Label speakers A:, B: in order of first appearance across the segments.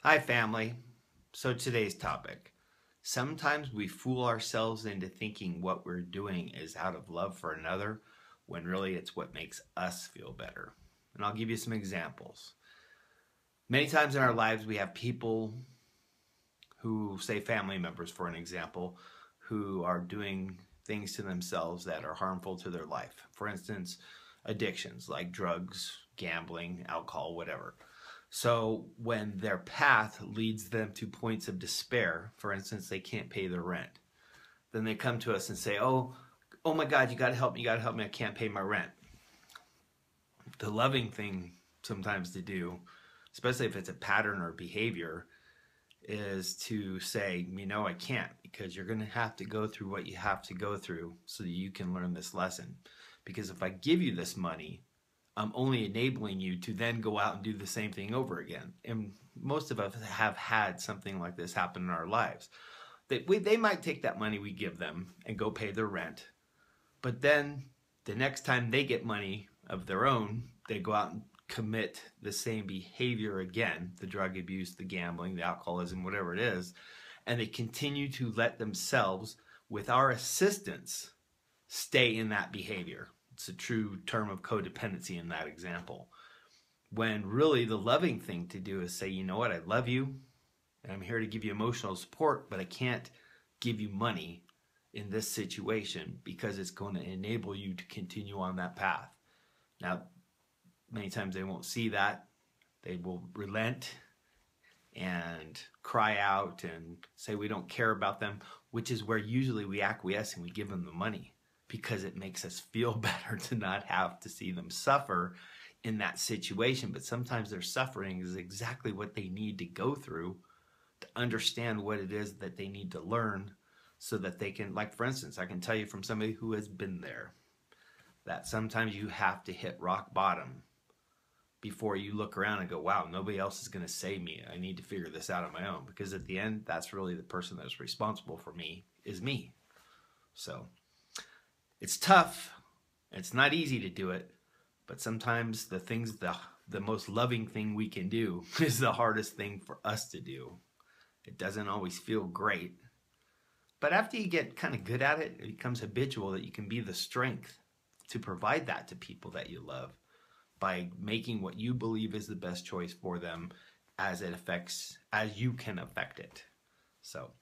A: Hi, family. So today's topic. Sometimes we fool ourselves into thinking what we're doing is out of love for another when really it's what makes us feel better. And I'll give you some examples. Many times in our lives, we have people who, say family members for an example, who are doing things to themselves that are harmful to their life. For instance, addictions like drugs, gambling, alcohol, whatever. So when their path leads them to points of despair, for instance, they can't pay their rent, then they come to us and say, oh my God, you got to help me, I can't pay my rent. The loving thing sometimes to do, especially if it's a pattern or behavior, is to say, I can't, because you're going to have to go through what you have to go through so that you can learn this lesson. Because if I give you this money, I'm only enabling you to then go out and do the same thing over again. And most of us have had something like this happen in our lives. They might take that money we give them and go pay their rent. But then the next time they get money of their own, they go out and commit the same behavior again, the drug abuse, the gambling, the alcoholism, whatever it is, and they continue to let themselves, with our assistance, stay in that behavior. It's a true term of codependency in that example. When really the loving thing to do is say, you know what, I love you, and I'm here to give you emotional support, but I can't give you money in this situation because it's going to enable you to continue on that path. Now, many times they won't see that. They will relent and cry out and say we don't care about them, which is where usually we acquiesce and we give them the money, because it makes us feel better to not have to see them suffer in that situation. But sometimes their suffering is exactly what they need to go through to understand what it is that they need to learn so that they can, like for instance, I can tell you from somebody who has been there, that sometimes you have to hit rock bottom before you look around and go, wow, nobody else is going to save me. I need to figure this out on my own. Because at the end, that's really the person that's responsible for me, is me. So it's tough. It's not easy to do it, but sometimes the most loving thing we can do is the hardest thing for us to do. It doesn't always feel great, but after you get kind of good at it, it becomes habitual that you can be the strength to provide that to people that you love by making what you believe is the best choice for them as you can affect it. So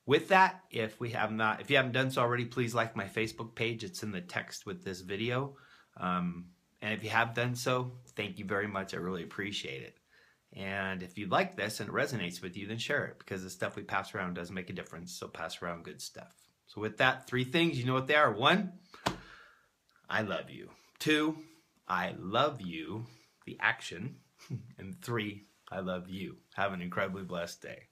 A: with that, if you haven't done so already, please like my Facebook page. It's in the text with this video. And if you have done so, thank you very much. I really appreciate it. And if you like this and it resonates with you, then share it, because the stuff we pass around does make a difference. So pass around good stuff. So with that, 3 things, you know what they are. 1, I love you. 2, I love you, the action. And 3, I love you. Have an incredibly blessed day.